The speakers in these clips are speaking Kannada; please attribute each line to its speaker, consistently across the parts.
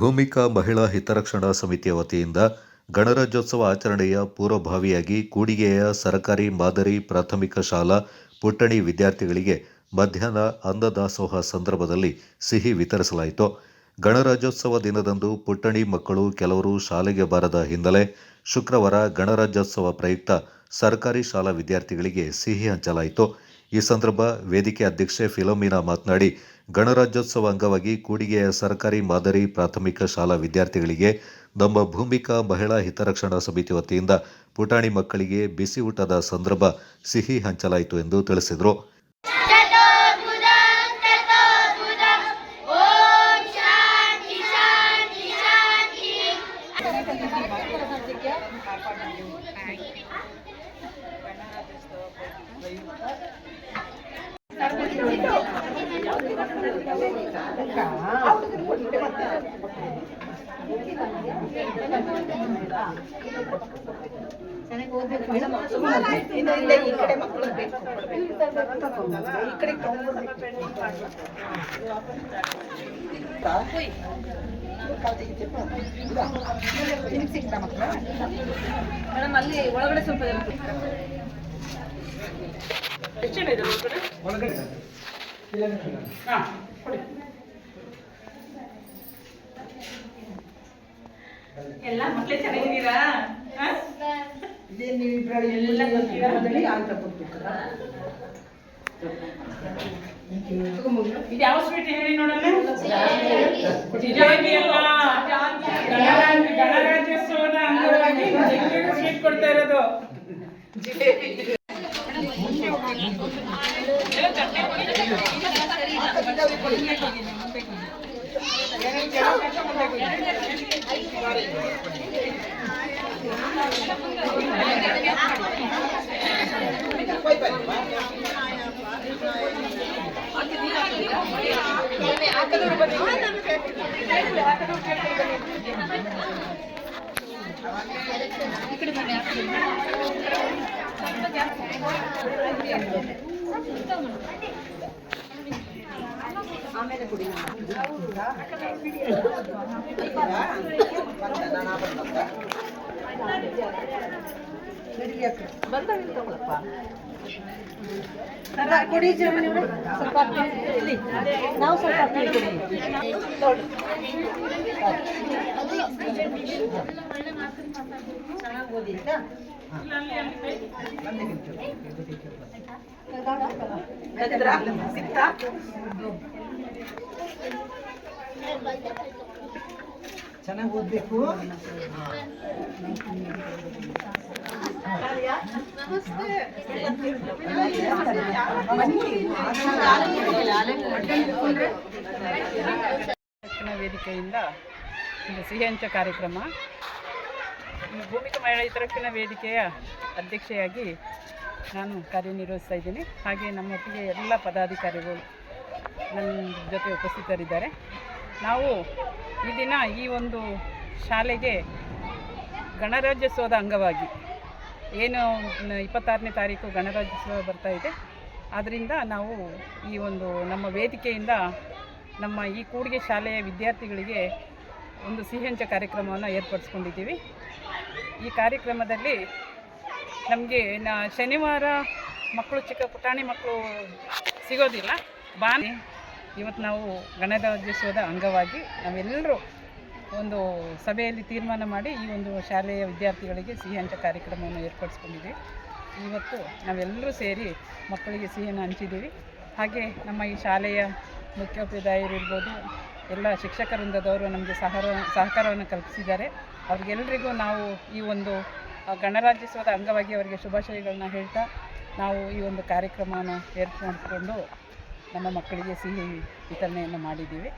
Speaker 1: ಭೂಮಿಕಾ ಮಹಿಳಾ ಹಿತರಕ್ಷಣಾ ಸಮಿತಿಯ ವತಿಯಿಂದ ಗಣರಾಜ್ಯೋತ್ಸವ ಆಚರಣೆಯ ಪೂರ್ವಭಾವಿಯಾಗಿ ಕೂಡಿಗೆಯ ಸರಕಾರಿ ಮಾದರಿ ಪ್ರಾಥಮಿಕ ಶಾಲಾ ಪುಟ್ಟಣಿ ವಿದ್ಯಾರ್ಥಿಗಳಿಗೆ ಮಧ್ಯಾಹ್ನ ಅನ್ನದಾಸೋಹ ಸಂದರ್ಭದಲ್ಲಿ ಸಿಹಿ ವಿತರಿಸಲಾಯಿತು. ಗಣರಾಜ್ಯೋತ್ಸವ ದಿನದಂದು ಪುಟ್ಟಣಿ ಮಕ್ಕಳು ಕೆಲವರು ಶಾಲೆಗೆ ಬಾರದ ಹಿನ್ನೆಲೆ ಶುಕ್ರವಾರ ಗಣರಾಜ್ಯೋತ್ಸವ ಪ್ರಯುಕ್ತ ಸರ್ಕಾರಿ ಶಾಲಾ ವಿದ್ಯಾರ್ಥಿಗಳಿಗೆ ಸಿಹಿ ಹಂಚಲಾಯಿತು. ಈ ಸಂದರ್ಭ ವೇದಿಕೆ ಅಧ್ಯಕ್ಷೆ ಫಿಲೋಮಿನಾ ಮಾತನಾಡಿ, ಗಣರಾಜ್ಯೋತ್ಸವ ಅಂಗವಾಗಿ ಕೂಡಿಗೆಯ ಸರ್ಕಾರಿ ಮಾದರಿ ಪ್ರಾಥಮಿಕ ಶಾಲಾ ವಿದ್ಯಾರ್ಥಿಗಳಿಗೆ ನಮ್ಮ ಭೂಮಿಕಾ ಮಹಿಳಾ ಹಿತರಕ್ಷಣಾ ಸಮಿತಿ ವತಿಯಿಂದ ಪುಟಾಣಿ ಮಕ್ಕಳಿಗೆ ಬಿಸಿ ಊಟದ ಸಂದರ್ಭ ಸಿಹಿ ಹಂಚಲಾಯಿತು ಎಂದು ತಿಳಿಸಿದರು.
Speaker 2: ಮೇಡಮ್ ಅಲ್ಲಿ ಒಳಗಡೆ ಸ್ವಲ್ಪ ಎಲ್ಲ ಮಕ್ಕಳೇ ಚೆನ್ನಾಗಿದ್ದೀರಾ? ಇದು ಯಾವ ಸ್ವೀಟ್ ಹೇಳಿ ನೋಡೋಣ. ಗಣರಾಜ್ಯೋತ್ಸವದ ಅಂಗವಾಗಿ ಸ್ವೀಟ್ ಕೊಡ್ತಾ ಇರೋದು ಆಮೇಲೆ ಕುಡಿ. ತಗೊಳಪ್ಪ ಕುಡಿ ಸ್ವಲ್ಪ ಇಲ್ಲಿ ನಾವು ಸ್ವಲ್ಪ ಚೆನ್ನಾಗಿ ಓದಿ ಸಿಕ್ತಾ ಚೆನ್ನಾಗಿ ಓದಬೇಕು.
Speaker 3: ರಕ್ಷಣಾ ವೇದಿಕೆಯಿಂದ ಒಂದು ಸಿಹಿ ಹಂಚ ಕಾರ್ಯಕ್ರಮ. ಭೂಮಿಕಾ ಮಹಿಳಾ ಹಿತರಕ್ಷಣಾ ವೇದಿಕೆಯ ಅಧ್ಯಕ್ಷೆಯಾಗಿ ನಾನು ಕಾರ್ಯನಿರ್ವಹಿಸ್ತಾ ಇದ್ದೀನಿ. ಹಾಗೆ ನಮ್ಮೊಟ್ಟಿಗೆ ಎಲ್ಲ ಪದಾಧಿಕಾರಿಗಳು ನನ್ನ ಜೊತೆ ಉಪಸ್ಥಿತರಿದ್ದಾರೆ. ನಾವು ಈ ದಿನ ಈ ಒಂದು ಶಾಲೆಗೆ ಗಣರಾಜ್ಯೋತ್ಸವದ ಅಂಗವಾಗಿ ಏನು 26ನೇ ತಾರೀಕು ಗಣರಾಜ್ಯೋತ್ಸವ ಬರ್ತಾ ಇದೆ. ಆದ್ದರಿಂದ ನಾವು ಈ ಒಂದು ನಮ್ಮ ವೇದಿಕೆಯಿಂದ ನಮ್ಮ ಈ ಕೂಡಿಗೆ ಶಾಲೆಯ ವಿದ್ಯಾರ್ಥಿಗಳಿಗೆ ಒಂದು ಸಿಹಿ ಹಂಚ ಕಾರ್ಯಕ್ರಮವನ್ನು ಏರ್ಪಡಿಸ್ಕೊಂಡಿದ್ದೀವಿ. ಈ ಕಾರ್ಯಕ್ರಮದಲ್ಲಿ ನಮಗೆ ಶನಿವಾರ ಮಕ್ಕಳು ಚಿಕ್ಕ ಪುಟಾಣಿ ಮಕ್ಕಳು ಸಿಗೋದಿಲ್ಲ. ಇವತ್ತು ನಾವು ಗಣರಾಜ್ಯೋತ್ಸವದ ಅಂಗವಾಗಿ ನಾವೆಲ್ಲರೂ ಒಂದು ಸಭೆಯಲ್ಲಿ ತೀರ್ಮಾನ ಮಾಡಿ ಈ ಒಂದು ಶಾಲೆಯ ವಿದ್ಯಾರ್ಥಿಗಳಿಗೆ ಸಿಹಿ ಹಂಚ ಕಾರ್ಯಕ್ರಮವನ್ನು ಏರ್ಪಡಿಸ್ಕೊಂಡಿದ್ದೀವಿ. ಇವತ್ತು ನಾವೆಲ್ಲರೂ ಸೇರಿ ಮಕ್ಕಳಿಗೆ ಸಿಹಿಯನ್ನು ಹಂಚಿದ್ದೀವಿ. ಹಾಗೆ ನಮ್ಮ ಈ ಶಾಲೆಯ ಮುಖ್ಯೋಪಾಧ್ಯಾಯರು ಇರ್ಬೋದು, ಎಲ್ಲ ಶಿಕ್ಷಕ ವೃಂದದವರು ನಮಗೆ ಸಹಕಾರವನ್ನು ಕಲ್ಪಿಸಿದ್ದಾರೆ. ಅವ್ರಿಗೆಲ್ಲರಿಗೂ ನಾವು ಈ ಒಂದು ಗಣರಾಜ್ಯೋತ್ಸವದ ಅಂಗವಾಗಿ ಅವರಿಗೆ ಶುಭಾಶಯಗಳನ್ನ ಹೇಳ್ತಾ ನಾವು ಈ ಒಂದು ಕಾರ್ಯಕ್ರಮವನ್ನು ಏರ್ಪಡಿಸಿಕೊಂಡು ನಮ್ಮ ಮಕ್ಕಳಿಗೆ ಸಿಹಿ ವಿತರಣೆಯನ್ನು ಮಾಡಿದ್ದೀವಿ.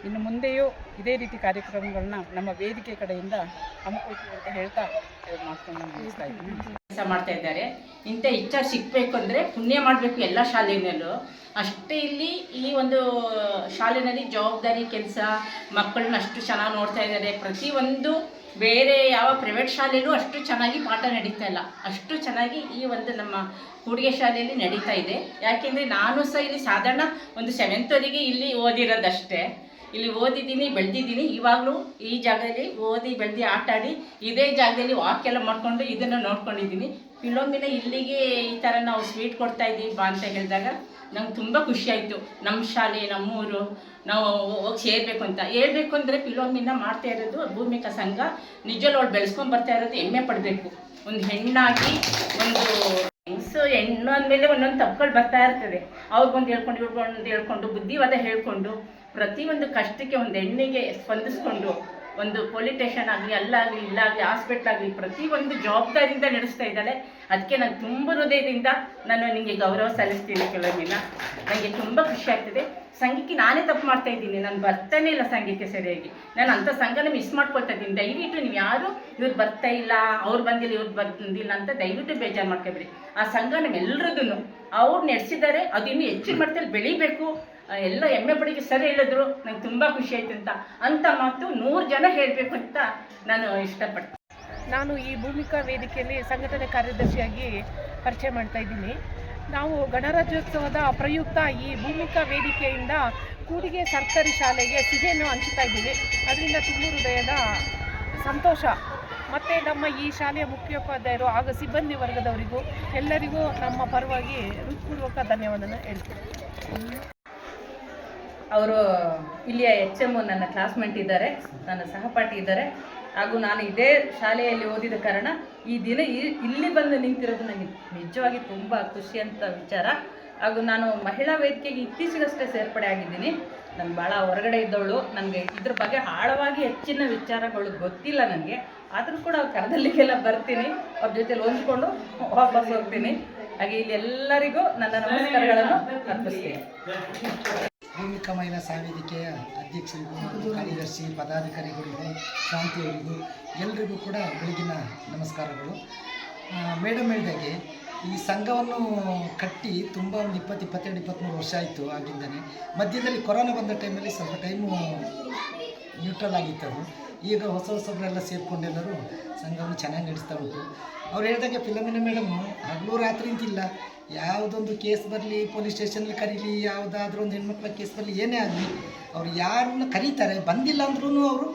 Speaker 3: ಇನ್ನು ಮುಂದೆಯೂ ಇದೇ ರೀತಿ ಕಾರ್ಯಕ್ರಮಗಳನ್ನ ನಮ್ಮ ವೇದಿಕೆ ಕಡೆಯಿಂದ ಹಮ್ಮಿಕೊಳ್ತೀವಿ ಅಂತ ಹೇಳ್ತಾ ಮಾತನ್ನು ಮುಗಿಸ್ತಾ ಇದ್ದೀನಿ.
Speaker 2: ಕೆಲಸ ಮಾಡ್ತಾ ಇದ್ದಾರೆ. ಇಂಥ ಇಚ್ಛೆ ಸಿಗಬೇಕು ಅಂದರೆ ಪುಣ್ಯ ಮಾಡಬೇಕು ಎಲ್ಲ ಶಾಲೆಯಲ್ಲೂ. ಅಷ್ಟೇ ಇಲ್ಲಿ ಈ ಒಂದು ಶಾಲೆಯಲ್ಲಿ ಜವಾಬ್ದಾರಿ ಕೆಲಸ, ಮಕ್ಕಳನ್ನ ಅಷ್ಟು ಚೆನ್ನಾಗಿ ನೋಡ್ತಾ ಇದ್ದಾರೆ. ಪ್ರತಿಯೊಂದು ಬೇರೆ ಯಾವ ಪ್ರೈವೇಟ್ ಶಾಲೆಯಲ್ಲೂ ಅಷ್ಟು ಚೆನ್ನಾಗಿ ಪಾಠ ನಡೀತಾ ಇಲ್ಲ, ಅಷ್ಟು ಚೆನ್ನಾಗಿ ಈ ಒಂದು ನಮ್ಮ ಕೂಡಿಗೆ ಶಾಲೆಯಲ್ಲಿ ನಡೀತಾ ಇದೆ. ಯಾಕೆಂದರೆ ನಾನು ಸಹ ಇಲ್ಲಿ ಸಾಧಾರಣ ಒಂದು 7th ವರೆಗೆ ಇಲ್ಲಿ ಓದಿರೋದಷ್ಟೇ. ಇಲ್ಲಿ ಓದಿದ್ದೀನಿ, ಬೆಳೆದಿದ್ದೀನಿ. ಇವಾಗಲೂ ಈ ಜಾಗದಲ್ಲಿ ಓದಿ ಬೆಳೆದು ಆಟಾಡಿ ಇದೇ ಜಾಗದಲ್ಲಿ ವಾಕ್ ಎಲ್ಲ ಮಾಡ್ಕೊಂಡು ಇದನ್ನು ನೋಡ್ಕೊಂಡಿದ್ದೀನಿ. ಫಿಲೋಮಿನ ಇಲ್ಲಿಗೆ ಈ ಥರ ನಾವು ಸ್ವೀಟ್ ಕೊಡ್ತಾ ಇದ್ದೀವಿ ಬಾ ಅಂತ ಹೇಳಿದಾಗ ನಂಗೆ ತುಂಬ ಖುಷಿಯಾಯಿತು. ನಮ್ಮ ಶಾಲೆ, ನಮ್ಮೂರು, ನಾವು ಹೋಗಿ ಸೇರಬೇಕು ಅಂತ ಹೇಳ್ಬೇಕು ಅಂದರೆ ಫಿಲೋಮಿನ ಮಾಡ್ತಾ ಇರೋದು ಭೂಮಿಕಾ ಸಂಘ ನಿಜವೂ ಅವಳು ಬೆಳೆಸ್ಕೊಂಡು ಬರ್ತಾ ಇರೋದು ಹೆಮ್ಮೆ ಪಡಬೇಕು. ಒಂದು ಹೆಣ್ಣಾಗಿ ಒಂದು ಹೆಣ್ಣು ಅಂದಮೇಲೆ ಒಂದೊಂದು ತಪ್ಪುಗಳು ಬರ್ತಾ ಇರ್ತದೆ. ಅವ್ರಿಗೊಂದು ಹೇಳ್ಕೊಂಡು ಬುದ್ಧಿವಾದ ಹೇಳ್ಕೊಂಡು ಪ್ರತಿಯೊಂದು ಕಷ್ಟಕ್ಕೆ ಒಂದು ಹೆಣ್ಣಿಗೆ ಸ್ಪಂದಿಸ್ಕೊಂಡು ಒಂದು ಪೊಲೀಸ್ ಸ್ಟೇಷನ್ ಆಗಲಿ, ಅಲ್ಲಾಗಲಿ, ಇಲ್ಲಾಗಲಿ, ಹಾಸ್ಪಿಟ್ಲ್ ಆಗಲಿ ಪ್ರತಿಯೊಂದು ಜವಾಬ್ದಾರಿಯಿಂದ ನಡೆಸ್ತಾ ಇದ್ದಾಳೆ. ಅದಕ್ಕೆ ನಾನು ತುಂಬ ಹೃದಯದಿಂದ ನಾನು ನಿಮಗೆ ಗೌರವ ಸಲ್ಲಿಸ್ತೀನಿ ಫಿಲೋಮಿನ. ನನಗೆ ತುಂಬ ಖುಷಿ ಆಗ್ತದೆ. ಸಂಘಕ್ಕೆ ನಾನೇ ತಪ್ಪು ಮಾಡ್ತಾ ಇದ್ದೀನಿ, ನಾನು ಬರ್ತಾನೆ ಇಲ್ಲ ಸಂಘಕ್ಕೆ ಸರಿಯಾಗಿ. ನಾನು ಅಂಥ ಸಂಘನ ಮಿಸ್ ಮಾಡ್ಕೊಳ್ತಾ ಇದ್ದೀನಿ. ದಯವಿಟ್ಟು ನೀವು ಯಾರು ಇವ್ರು ಬರ್ತಾ ಇಲ್ಲ, ಅವ್ರು ಬಂದಿಲ್ಲ, ಇವ್ರು ಬಂದಿಲ್ಲ ಅಂತ ದಯವಿಟ್ಟು ಬೇಜಾರು ಮಾಡ್ಕೊಬೇಡಿ. ಆ ಸಂಘ ನಮ್ಮೆಲ್ಲರದೂ ಅವ್ರು ನಡೆಸಿದ್ದಾರೆ, ಅದು ಇನ್ನೂ ಹೆಚ್ಚಿನ ಮಟ್ಟದಲ್ಲಿ ಬೆಳಿಬೇಕು. ಎಲ್ಲ ಹೆಮ್ಮೆ ಪಡಿಗೆ ಸರಿ ಹೇಳಿದ್ರು, ನಂಗೆ ತುಂಬ ಖುಷಿ ಆಯ್ತು ಅಂತ ಮಾತು 100 ಜನ ಹೇಳಬೇಕು ಅಂತ ನಾನು ಇಷ್ಟಪಡ್ತೀನಿ.
Speaker 4: ನಾನು ಈ ಭೂಮಿಕಾ ವೇದಿಕೆಯಲ್ಲಿ ಸಂಘಟನೆ ಕಾರ್ಯದರ್ಶಿಯಾಗಿ ಪರಿಚಯ ಮಾಡ್ತಾ ಇದ್ದೀನಿ. ನಾವು ಗಣರಾಜ್ಯೋತ್ಸವದ ಪ್ರಯುಕ್ತ ಈ ಭೂಮಿಕಾ ವೇದಿಕೆಯಿಂದ ಕೂಡಿಗೆ ಸರ್ಕಾರಿ ಶಾಲೆಗೆ ಸಿಹಿಯನ್ನು ಹಂಚುತ್ತಾ ಇದ್ದೀವಿ. ಅದರಿಂದ ತುಂಬ ಹೃದಯದ ಸಂತೋಷ. ಮತ್ತು ನಮ್ಮ ಈ ಶಾಲೆಯ ಮುಖ್ಯೋಪಾಧ್ಯಾಯರು ಹಾಗೂ ಸಿಬ್ಬಂದಿ ವರ್ಗದವರಿಗೂ ಎಲ್ಲರಿಗೂ ನಮ್ಮ ಪರವಾಗಿ ಹೃತ್ಪೂರ್ವಕ ಧನ್ಯವಾದನ ಹೇಳ್ತೀನಿ.
Speaker 5: ಅವರು ಇಲ್ಲಿಯ HM ನನ್ನ ಕ್ಲಾಸ್ಮೇಟ್ ಇದ್ದಾರೆ, ನನ್ನ ಸಹಪಾಠಿ ಇದ್ದಾರೆ. ಹಾಗೂ ನಾನು ಇದೇ ಶಾಲೆಯಲ್ಲಿ ಓದಿದ ಕಾರಣ ಈ ದಿನ ಇಲ್ಲಿ ಬಂದು ನಿಂತಿರೋದು ನನಗೆ ನಿಜವಾಗಿ ತುಂಬ ಖುಷಿಯಂತ ವಿಚಾರ. ಹಾಗೂ ನಾನು ಮಹಿಳಾ ವೇದಿಕೆಗೆ ಇತ್ತೀಚೆಗಷ್ಟೇ ಸೇರ್ಪಡೆ ಆಗಿದ್ದೀನಿ. ನಾನು ಭಾಳ ಹೊರಗಡೆ ಇದ್ದವಳು, ನನಗೆ ಇದ್ರ ಬಗ್ಗೆ ಆಳವಾಗಿ ಹೆಚ್ಚಿನ ವಿಚಾರಗಳು ಗೊತ್ತಿಲ್ಲ ನನಗೆ. ಆದರೂ ಕೂಡ ಅವ್ರ ಕರದಲ್ಲಿಗೆಲ್ಲ ಬರ್ತೀನಿ, ಅವ್ರ ಜೊತೆಲಿ ಹೊಂದ್ಕೊಂಡು ವಾಪಸ್ ಹೋಗ್ತೀನಿ. ಹಾಗೆ ಇಲ್ಲಿ ಎಲ್ಲರಿಗೂ ನನ್ನ ನಮಸ್ಕಾರಗಳನ್ನು ಅರ್ಪಿಸ್ತೀನಿ.
Speaker 6: ಭೂಮಿಕಾ ಮಹಿಳಾ ವೇದಿಕೆಯ ಅಧ್ಯಕ್ಷರಿಗೂ, ಕಾರ್ಯದರ್ಶಿ, ಪದಾಧಿಕಾರಿಗಳಿಗೂ, ಶಾಂತಿಯವರಿಗೂ ಎಲ್ಲರಿಗೂ ಕೂಡ ಬೆಳಗಿನ ನಮಸ್ಕಾರಗಳು. ಮೇಡಮ್ ಹೇಳಿದಾಗೆ ಈ ಸಂಘವನ್ನು ಕಟ್ಟಿ ತುಂಬ ಒಂದು 22-23 ವರ್ಷ ಆಯಿತು. ಆಗಿಂದನೇ ಮಧ್ಯದಲ್ಲಿ ಕೊರೋನಾ ಬಂದ ಟೈಮಲ್ಲಿ ಸ್ವಲ್ಪ ಟೈಮು ನ್ಯೂಟ್ರಲ್ ಆಗಿತ್ತು ಅದು. ಈಗ ಹೊಸಬರೆಲ್ಲ ಸೇರಿಕೊಂಡೆಲ್ಲರೂ ಸಂಘವನ್ನು ಚೆನ್ನಾಗಿ ನಡೆಸ್ತಾ ಉಂಟು. ಅವ್ರು ಹೇಳಿದಾಗೆ ಫಿಲೋಮಿನಾ ಮೇಡಮು ಹಗಲು ರಾತ್ರಿ ಅಂತಿಲ್ಲ, ಯಾವುದೊಂದು ಕೇಸ್ ಬರಲಿ, ಪೊಲೀಸ್ ಸ್ಟೇಷನಲ್ಲಿ ಕರೀಲಿ, ಯಾವುದಾದ್ರೂ ಒಂದು ಹೆಣ್ಮಕ್ಳ ಕೇಸ್ ಬರಲಿ, ಏನೇ ಆಗಲಿ ಅವ್ರು ಯಾರನ್ನ ಕರೀತಾರೆ. ಬಂದಿಲ್ಲ ಅಂದ್ರೂ ಅವರು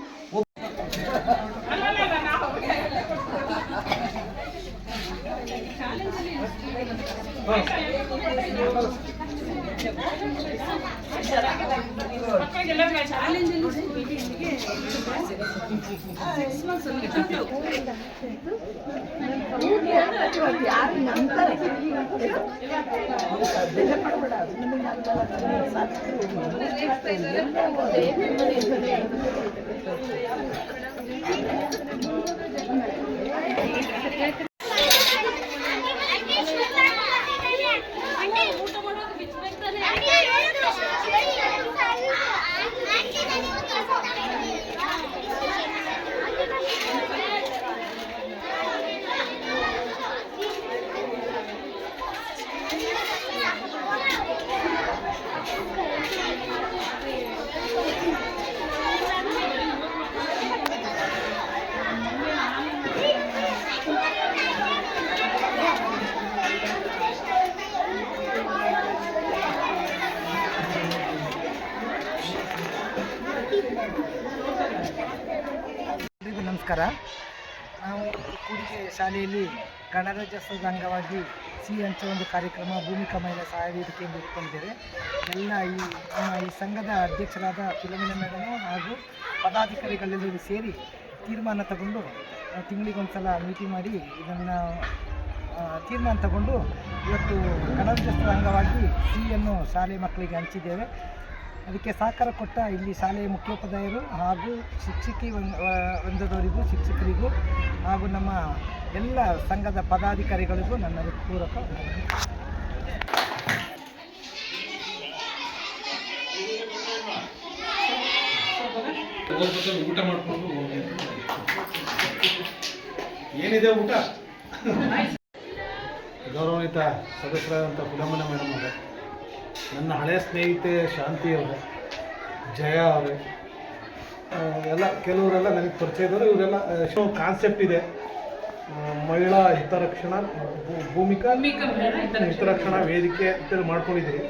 Speaker 6: ನಮಸ್ಕಾರ. ನಾವು ಕೂಡಿಗೆ ಶಾಲೆಯಲ್ಲಿ ಗಣರಾಜ್ಯೋತ್ಸವದ ಅಂಗವಾಗಿ ಸಿಹಿ ಹಂಚುವ ಒಂದು ಕಾರ್ಯಕ್ರಮ ಭೂಮಿಕಾ ಮಹಿಳಾ ಸಹಾಯ ವೇದಿಕೆಯಿಂದ ಇಟ್ಕೊಂಡಿದ್ದೇವೆ. ಎಲ್ಲ ಈ ಸಂಘದ ಅಧ್ಯಕ್ಷರಾದ ಫಿಲೋಮಿನಾ ಮೇಡಮು ಹಾಗೂ ಪದಾಧಿಕಾರಿಗಳೆಲ್ಲರೂ ಸೇರಿ ತೀರ್ಮಾನ ತಗೊಂಡು ತಿಂಗಳಿಗೊಂದು ಸಲ ಮೀಟಿಂಗ್ ಮಾಡಿ ಇದನ್ನು ತೀರ್ಮಾನ ತಗೊಂಡು ಇವತ್ತು ಗಣರಾಜ್ಯೋತ್ಸವದ ಅಂಗವಾಗಿ ಸಿಹಿಯನ್ನು ಶಾಲೆ ಮಕ್ಕಳಿಗೆ ಹಂಚಿದ್ದೇವೆ. ಅದಕ್ಕೆ ಸಹಕಾರ ಕೊಟ್ಟ ಇಲ್ಲಿ ಶಾಲೆಯ ಮುಖ್ಯೋಪಾಧ್ಯಾಯರು ಹಾಗೂ ಶಿಕ್ಷಕಿ ವೃಂದದವರಿಗೂ, ಶಿಕ್ಷಕರಿಗೂ ಹಾಗೂ ನಮ್ಮ ಎಲ್ಲ ಸಂಘದ ಪದಾಧಿಕಾರಿಗಳಿಗೂ ನನ್ನ ಹೃತ್ಪೂರ್ವಕ
Speaker 7: ಊಟ ಮಾಡಿಕೊಂಡು ಏನಿದೆ ಊಟ. ಗೌರವಾನ್ವಿತ ಸದಸ್ಯರಾದಂಥ ಫಿಲೋಮಿನಾ ಮೇಡಮ್ ಅವರೇ, ನನ್ನ ಹಳೆಯ ಸ್ನೇಹಿತೆ ಶಾಂತಿ ಅವರೇ, ಜಯ ಅವರೇ, ಎಲ್ಲ ಕೆಲವರೆಲ್ಲ ನನಗೆ ಪರಿಚಯದವರು. ಇವರೆಲ್ಲ ಕಾನ್ಸೆಪ್ಟ್ ಇದೆ, ಮಹಿಳಾ ಹಿತರಕ್ಷಣಾ ಭೂಮಿಕಾ ಹಿತರಕ್ಷಣಾ ವೇದಿಕೆ ಅಂತೇಳಿ ಮಾಡ್ಕೊಂಡಿದ್ದೀರಿ.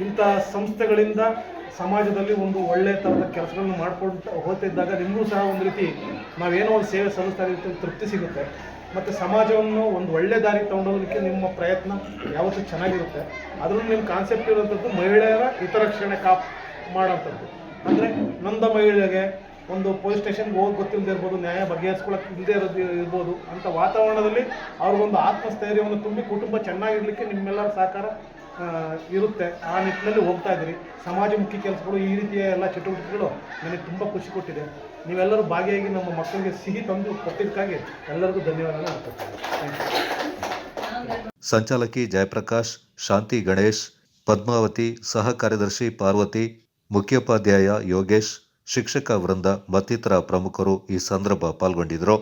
Speaker 7: ಇಂಥ ಸಂಸ್ಥೆಗಳಿಂದ ಸಮಾಜದಲ್ಲಿ ಒಂದು ಒಳ್ಳೆಯ ಥರದ ಕೆಲಸಗಳನ್ನು ಮಾಡ್ಕೊಂಡು ಹೋಗ್ತಿದ್ದಾಗ ನಿಮಗೂ ಸಹ ಒಂದು ರೀತಿ ನಾವೇನೋ ಒಂದು ಸೇವೆ ಸಲ್ಲಿಸ್ತಾ ಇದ್ದೀವಿ ತೃಪ್ತಿ ಸಿಗುತ್ತೆ. ಮತ್ತು ಸಮಾಜವನ್ನು ಒಂದು ಒಳ್ಳೆ ದಾರಿಗೆ ತೊಗೊಂಡೋಗೋದಕ್ಕೆ ನಿಮ್ಮ ಪ್ರಯತ್ನ ಯಾವತ್ತೂ ಚೆನ್ನಾಗಿರುತ್ತೆ. ಅದರಲ್ಲೂ ನಿಮ್ಮ ಕಾನ್ಸೆಪ್ಟ್ ಇರೋಂಥದ್ದು ಮಹಿಳೆಯರ ಹಿತರಕ್ಷಣೆ ಮಾಡೋಂಥದ್ದು. ಅಂದರೆ ನೊಂದ ಮಹಿಳೆಗೆ ಒಂದು ಪೊಲೀಸ್ ಸ್ಟೇಷನ್ಗೆ ಹೋಗಿ ಗೊತ್ತಿಲ್ಲದೆ ಇರ್ಬೋದು, ನ್ಯಾಯ ಬಗೆಹರಿಸ್ಕೊಳಕ್ಕೆ ಇಲ್ಲದೆ ಇರ್ಬೋದು ಅಂಥ ವಾತಾವರಣದಲ್ಲಿ ಅವ್ರಿಗೊಂದು ಆತ್ಮಸ್ಥೈರ್ಯವನ್ನು ತುಂಬಿ ಕುಟುಂಬ ಚೆನ್ನಾಗಿರಲಿಕ್ಕೆ ನಿಮ್ಮೆಲ್ಲರ ಸಹಕಾರ ಇರುತ್ತೆ. ಆ ನಿಟ್ಟಿನಲ್ಲಿ ಹೋಗ್ತಾ ಇದ್ದೀರಿ. ಸಮಾಜಮುಖಿ ಕೆಲಸಗಳು, ಈ ರೀತಿಯ ಎಲ್ಲ ಚಟುವಟಿಕೆಗಳು ನನಗೆ ತುಂಬ ಖುಷಿ ಕೊಟ್ಟಿದೆ. ನೀವೆಲ್ಲರೂ ಭಾಗಿಯಾಗಿ ನಮ್ಮ ಮಕ್ಕಳಿಗೆ ಸಿಹಿ ತಂದು ಕೊಟ್ಟಿದ್ದಕ್ಕಾಗಿ ಎಲ್ಲರಿಗೂ ಧನ್ಯವಾದನ ಅರ್ಪಿಸ್ತೀನಿ. Thank you.
Speaker 1: ಸಂಚಾಲಕಿ ಜಯಪ್ರಕಾಶ್, ಶಾಂತಿ ಗಣೇಶ್, ಪದ್ಮಾವತಿ, ಸಹ ಕಾರ್ಯದರ್ಶಿ ಪಾರ್ವತಿ, ಮುಖ್ಯೋಪಾಧ್ಯಾಯ ಯೋಗೇಶ್, ಶಿಕ್ಷಕ ವೃಂದ ಮತ್ತಿತರ ಪ್ರಮುಖರು ಈ ಸಂದರ್ಭ ಪಾಲ್ಗೊಂಡಿದ್ದರು.